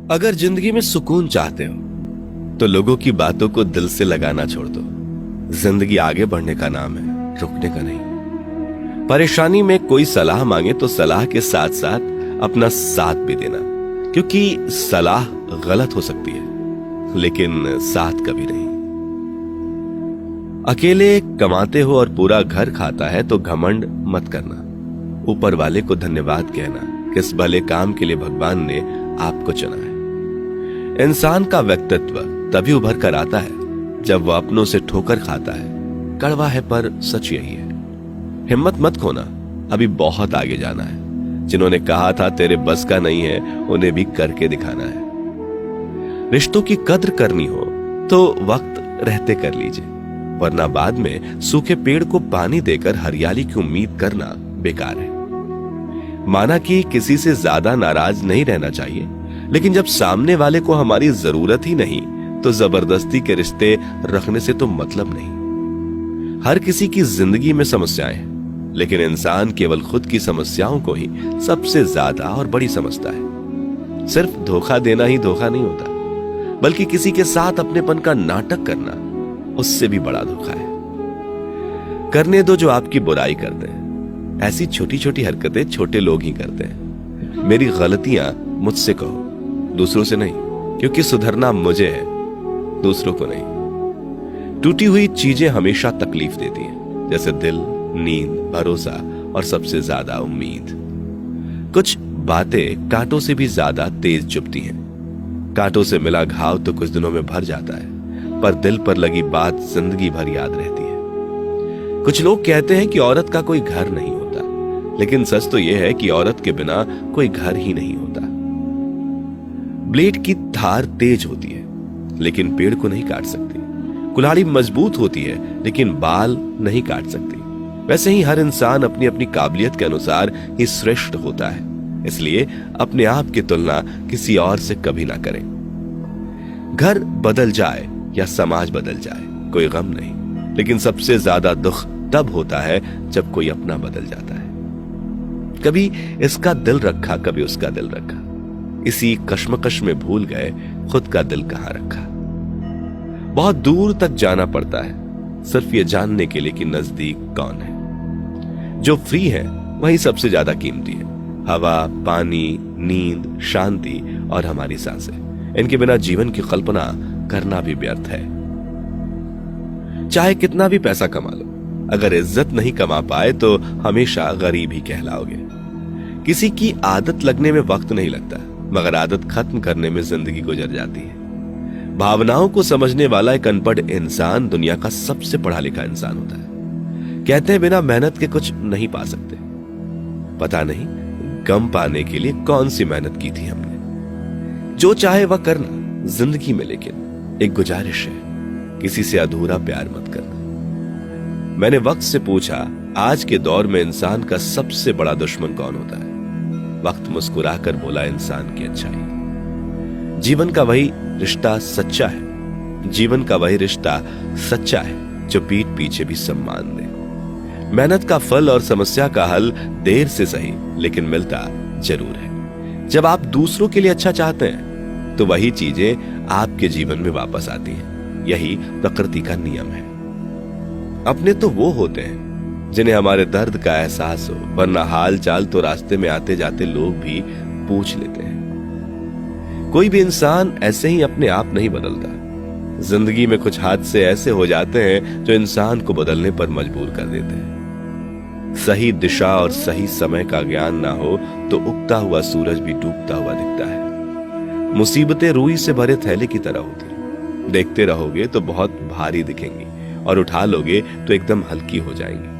अगर जिंदगी में सुकून चाहते हो तो लोगों की बातों को दिल से लगाना छोड़ दो। जिंदगी आगे बढ़ने का नाम है, रुकने का नहीं। परेशानी में कोई सलाह मांगे तो सलाह के साथ साथ अपना साथ भी देना, क्योंकि सलाह गलत हो सकती है लेकिन साथ कभी नहीं। अकेले कमाते हो और पूरा घर खाता है तो घमंड मत करना। ऊपर वाले को धन्यवाद कहना, किस भले काम के लिए भगवान ने आपको चुना है। इंसान का व्यक्तित्व तभी उभर कर आता है जब वह अपनों से ठोकर खाता है। कड़वा है पर सच यही है। हिम्मत मत खोना, अभी बहुत आगे जाना है। जिन्होंने कहा था तेरे बस का नहीं है, उन्हें भी करके दिखाना है। रिश्तों की कद्र करनी हो तो वक्त रहते कर लीजिए, वरना बाद में सूखे पेड़ को पानी देकर हरियाली की उम्मीद करना बेकार है। माना कि किसी से ज्यादा नाराज नहीं रहना चाहिए, लेकिन जब सामने वाले को हमारी जरूरत ही नहीं तो जबरदस्ती के रिश्ते रखने से तो मतलब नहीं। हर किसी की जिंदगी में समस्याएं हैं, लेकिन इंसान केवल खुद की समस्याओं को ही सबसे ज्यादा और बड़ी समझता है। सिर्फ धोखा देना ही धोखा नहीं होता, बल्कि किसी के साथ अपनेपन का नाटक करना उससे भी बड़ा धोखा है। करने दो जो आपकी बुराई करते हैं। ऐसी छोटी छोटी हरकतें छोटे लोग ही करते हैं। मेरी गलतियां मुझसे कहो, दूसरों से नहीं, क्योंकि सुधरना मुझे है, दूसरों को नहीं। टूटी हुई चीजें हमेशा तकलीफ देती हैं, जैसे दिल, नींद, भरोसा और सबसे ज्यादा उम्मीद। कुछ बातें कांटों से भी ज्यादा तेज चुभती हैं। कांटों से मिला घाव तो कुछ दिनों में भर जाता है, पर दिल पर लगी बात जिंदगी भर याद रहती है। कुछ लोग कहते हैं कि औरत का कोई घर नहीं होता, लेकिन सच तो यह है कि औरत के बिना कोई घर ही नहीं होता। ब्लेड की धार तेज होती है, लेकिन पेड़ को नहीं काट सकती। कुल्हाड़ी मजबूत होती है, लेकिन बाल नहीं काट सकती। वैसे ही हर इंसान अपनी अपनी काबिलियत के अनुसार ही श्रेष्ठ होता है, इसलिए अपने आप की तुलना किसी और से कभी ना करें। घर बदल जाए या समाज बदल जाए, कोई गम नहीं, लेकिन सबसे ज्यादा दुख तब होता है जब कोई अपना बदल जाता है। कभी इसका दिल रखा, कभी उसका दिल रखा, इसी कश्मकश में भूल गए खुद का दिल कहां रखा। बहुत दूर तक जाना पड़ता है सिर्फ ये जानने के लिए कि नजदीक कौन है। जो फ्री है वही सबसे ज्यादा कीमती है। हवा, पानी, नींद, शांति और हमारी सांसें, इनके बिना जीवन की कल्पना करना भी व्यर्थ है। चाहे कितना भी पैसा कमा लो, अगर इज्जत नहीं कमा पाए तो हमेशा गरीब ही कहलाओगे। किसी की आदत लगने में वक्त नहीं लगता, मगर आदत खत्म करने में जिंदगी गुजर जाती है। भावनाओं को समझने वाला एक अनपढ़ इंसान दुनिया का सबसे पढ़ा लिखा इंसान होता है। कहते हैं बिना मेहनत के कुछ नहीं पा सकते। पता नहीं गम पाने के लिए कौन सी मेहनत की थी हमने। जो चाहे वह करना जिंदगी में, लेकिन एक गुजारिश है, किसी से अधूरा प्यार मत करना। मैंने वक्त से पूछा, आज के दौर में इंसान का सबसे बड़ा दुश्मन कौन होता है? वक्त मुस्कुराकर बोला, इंसान की अच्छाई। जीवन का वही रिश्ता सच्चा है, जीवन का वही रिश्ता सच्चा है जो पीठ पीछे भी सम्मान दे। मेहनत का फल और समस्या का हल देर से सही, लेकिन मिलता जरूर है। जब आप दूसरों के लिए अच्छा चाहते हैं तो वही चीजें आपके जीवन में वापस आती हैं। यही प्रकृति का नियम है। अपने तो वो होते हैं जिन्हें हमारे दर्द का एहसास हो, वरना हाल चाल तो रास्ते में आते जाते लोग भी पूछ लेते हैं। कोई भी इंसान ऐसे ही अपने आप नहीं बदलता। जिंदगी में कुछ हादसे ऐसे हो जाते हैं जो इंसान को बदलने पर मजबूर कर देते हैं। सही दिशा और सही समय का ज्ञान ना हो तो उगता हुआ सूरज भी डूबता हुआ दिखता है। मुसीबतें रुई से भरे थैले की तरह होती हैं। देखते रहोगे तो बहुत भारी दिखेंगी और उठा लोगे तो एकदम हल्की हो जाएंगी।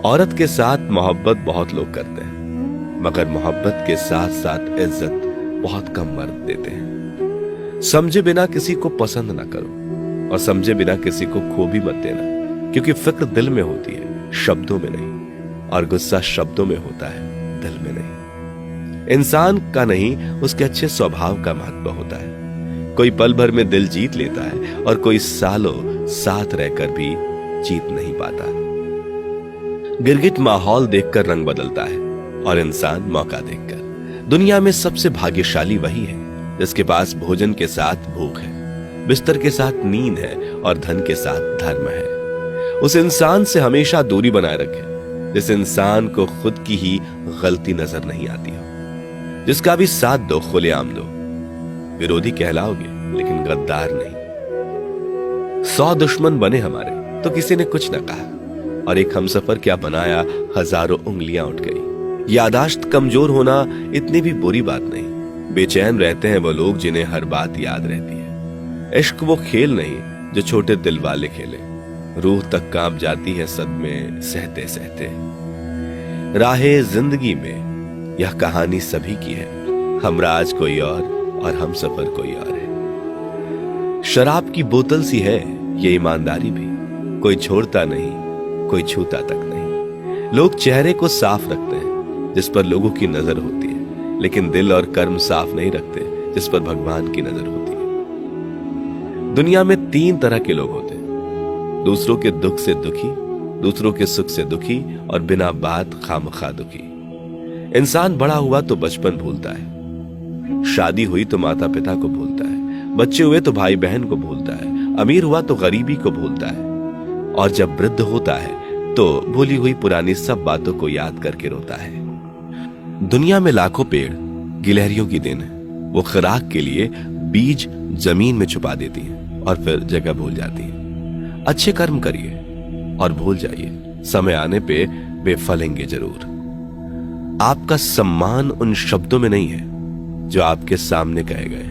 औरत के साथ मोहब्बत बहुत लोग करते हैं, मगर मोहब्बत के साथ साथ इज्जत बहुत कम मर्द देते हैं। समझे बिना किसी को पसंद ना करो और समझे बिना किसी को खो भी मत देना, क्योंकि फिक्र दिल में होती है, शब्दों में नहीं, और गुस्सा शब्दों में होता है, दिल में नहीं। इंसान का नहीं, उसके अच्छे स्वभाव का महत्व होता है। कोई पल भर में दिल जीत लेता है और कोई सालों साथ रहकर भी जीत नहीं पाता। गिरगिट माहौल देखकर रंग बदलता है और इंसान मौका देखकर। दुनिया में सबसे भाग्यशाली वही है जिसके पास भोजन के साथ भूख है, बिस्तर के साथ नींद है और धन के साथ धर्म है। उस इंसान से हमेशा दूरी बनाए रखें जिस इंसान को खुद की ही गलती नजर नहीं आती हो। जिसका भी साथ दो खुलेआम दो, विरोधी कहलाओगे लेकिन गद्दार नहीं। 100 दुश्मन बने हमारे तो किसी ने कुछ न कहा, और एक हमसफर क्या बनाया, हजारों उंगलियां उठ गई। यादाश्त कमजोर होना इतनी भी बुरी बात नहीं। बेचैन रहते हैं वो लोग जिन्हें हर बात याद रहती है। इश्क वो खेल नहीं जो छोटे दिल वाले खेले। रूह तक कांप जाती है सदमे सहते सहते। राहे जिंदगी में यह कहानी सभी की है। हमराज कोई और हमसफर कोई और है। शराब की बोतल सी है ये ईमानदारी भी, कोई छोड़ता नहीं, कोई छूता तक नहीं। लोग चेहरे को साफ रखते हैं जिस पर लोगों की नजर होती है, लेकिन दिल और कर्म साफ नहीं रखते जिस पर भगवान की नजर होती है। दुनिया में 3 तरह के लोग होते हैं, दूसरों के दुख से दुखी, दूसरों के सुख से दुखी और बिना बात खामखा दुखी। इंसान बड़ा हुआ तो बचपन भूलता है, शादी हुई तो माता पिता को भूलता है, बच्चे हुए तो भाई बहन को भूलता है, अमीर हुआ तो गरीबी को भूलता है, और जब वृद्ध होता है तो भूली हुई पुरानी सब बातों को याद करके रोता है। दुनिया में लाखों पेड़ गिलहरियों की देन है। वो खुराक के लिए बीज जमीन में छुपा देती है और फिर जगह भूल जाती है। अच्छे कर्म करिए और भूल जाइए, समय आने पे वे फलेंगे जरूर। आपका सम्मान उन शब्दों में नहीं है जो आपके सामने कहे गए,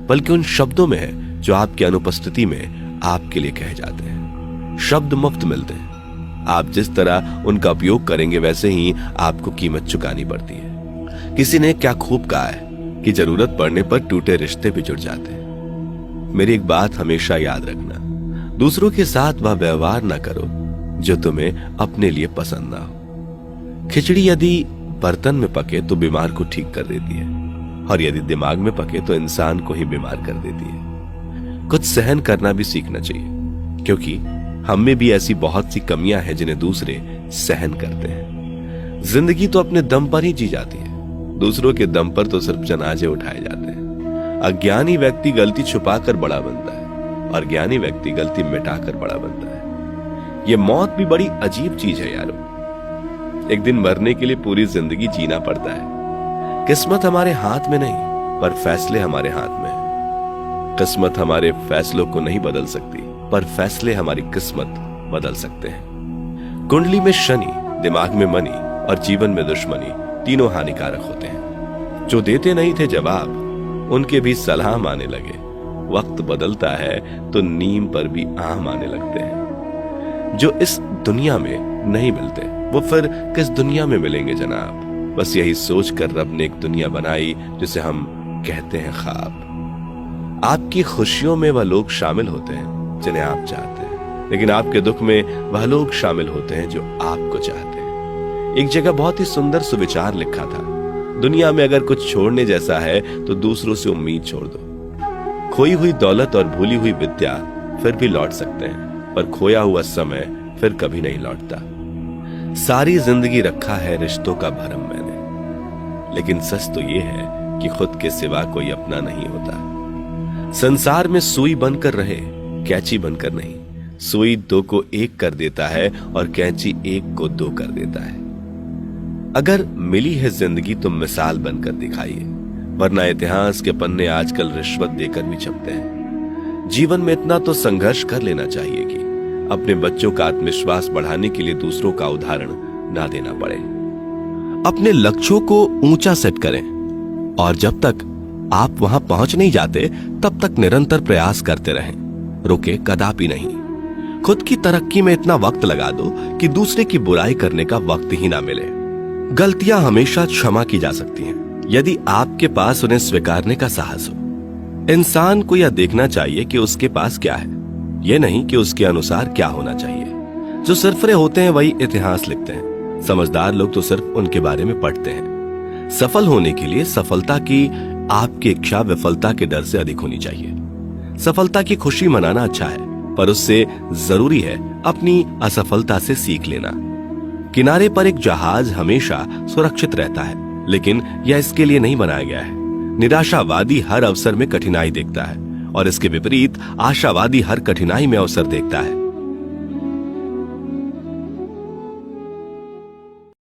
बल्कि उन शब्दों में है जो आपकी अनुपस्थिति में आपके लिए कहे जाते हैं। शब्द मुफ्त मिलते हैं, आप जिस तरह उनका उपयोग करेंगे वैसे ही आपको कीमत चुकानी पड़ती है। किसी ने क्या खूब कहा है कि जरूरत पड़ने पर टूटे रिश्ते भी जुड़ जाते हैं। मेरी एक बात हमेशा याद रखना, दूसरों के साथ वह व्यवहार ना करो जो तुम्हें अपने लिए पसंद ना हो। खिचड़ी यदि बर्तन में पके तो बीमार को ठीक कर देती है, और यदि दिमाग में पके तो इंसान को ही बीमार कर देती है। कुछ सहन करना भी सीखना चाहिए, क्योंकि हम में भी ऐसी बहुत सी कमियां हैं जिन्हें दूसरे सहन करते हैं। जिंदगी तो अपने दम पर ही जी जाती है, दूसरों के दम पर तो सिर्फ जनाजे उठाए जाते हैं। अज्ञानी व्यक्ति गलती छुपाकर बड़ा बनता है और ज्ञानी व्यक्ति गलती मिटाकर बड़ा बनता है। ये मौत भी बड़ी अजीब चीज है यारो। एक दिन मरने के लिए पूरी जिंदगी जीना पड़ता है। किस्मत हमारे हाथ में नहीं, पर फैसले हमारे हाथ में है। किस्मत हमारे फैसलों को नहीं बदल सकती, पर फैसले हमारी किस्मत बदल सकते हैं। कुंडली में शनि, दिमाग में मनी और जीवन में दुश्मनी तीनों हानिकारक होते हैं। जो देते नहीं थे जवाब, उनके भी सलाम आने लगे। वक्त बदलता है तो नीम पर भी आम आने लगते हैं। जो इस दुनिया में नहीं मिलते वो फिर किस दुनिया में मिलेंगे जनाब। बस यही सोचकर रब ने एक दुनिया बनाई जिसे हम कहते हैं ख्वाब। आपकी खुशियों में वह लोग शामिल होते हैं जिन्हें आप चाहते हैं, लेकिन आपके दुख में वह लोग शामिल होते हैं जो आपको चाहते हैं। एक जगह बहुत ही सुंदर सुविचार लिखा था, दुनिया में अगर कुछ छोड़ने जैसा है तो दूसरों से उम्मीद छोड़ दो। खोई हुई दौलत और भूली हुई विद्या फिर भी लौट सकते हैं, पर खोया हुआ समय फिर कभी नहीं लौटता। सारी जिंदगी रखा है रिश्तों का भरम मैंने, लेकिन सच तो ये है कि खुद के सिवा कोई अपना नहीं होता। संसार में सुई बनकर रहे, कैंची बनकर नहीं। सुई 2 को 1 कर देता है और कैंची 1 को 2 कर देता है। अगर मिली है जिंदगी तो मिसाल बनकर दिखाइए, वरना इतिहास के पन्ने आजकल रिश्वत देकर भी छपते हैं। जीवन में इतना तो संघर्ष कर लेना चाहिए कि अपने बच्चों का आत्मविश्वास बढ़ाने के लिए दूसरों का उदाहरण ना देना पड़े। अपने लक्ष्यों को ऊंचा सेट करें, और जब तक आप वहां पहुंच नहीं जाते तब तक निरंतर प्रयास करते रहें, रुके कदापि नहीं। खुद की तरक्की में इतना वक्त लगा दो कि दूसरे की बुराई करने का वक्त ही ना मिले। गलतियां हमेशा क्षमा की जा सकती हैं यदि आपके पास उन्हें स्वीकारने का साहस हो। इंसान को यह देखना चाहिए कि उसके पास क्या है, यह नहीं कि उसके अनुसार क्या होना चाहिए। जो सरफरे होते हैं वही इतिहास लिखते हैं, समझदार लोग तो सिर्फ उनके बारे में पढ़ते हैं। सफल होने के लिए सफलता की आपकी इच्छा विफलता के डर से अधिक होनी चाहिए। सफलता की खुशी मनाना अच्छा है, पर उससे जरूरी है अपनी असफलता से सीख लेना। किनारे पर एक जहाज हमेशा सुरक्षित रहता है, लेकिन यह इसके लिए नहीं बनाया गया है। निराशावादी हर अवसर में कठिनाई देखता है और इसके विपरीत आशावादी हर कठिनाई में अवसर देखता है।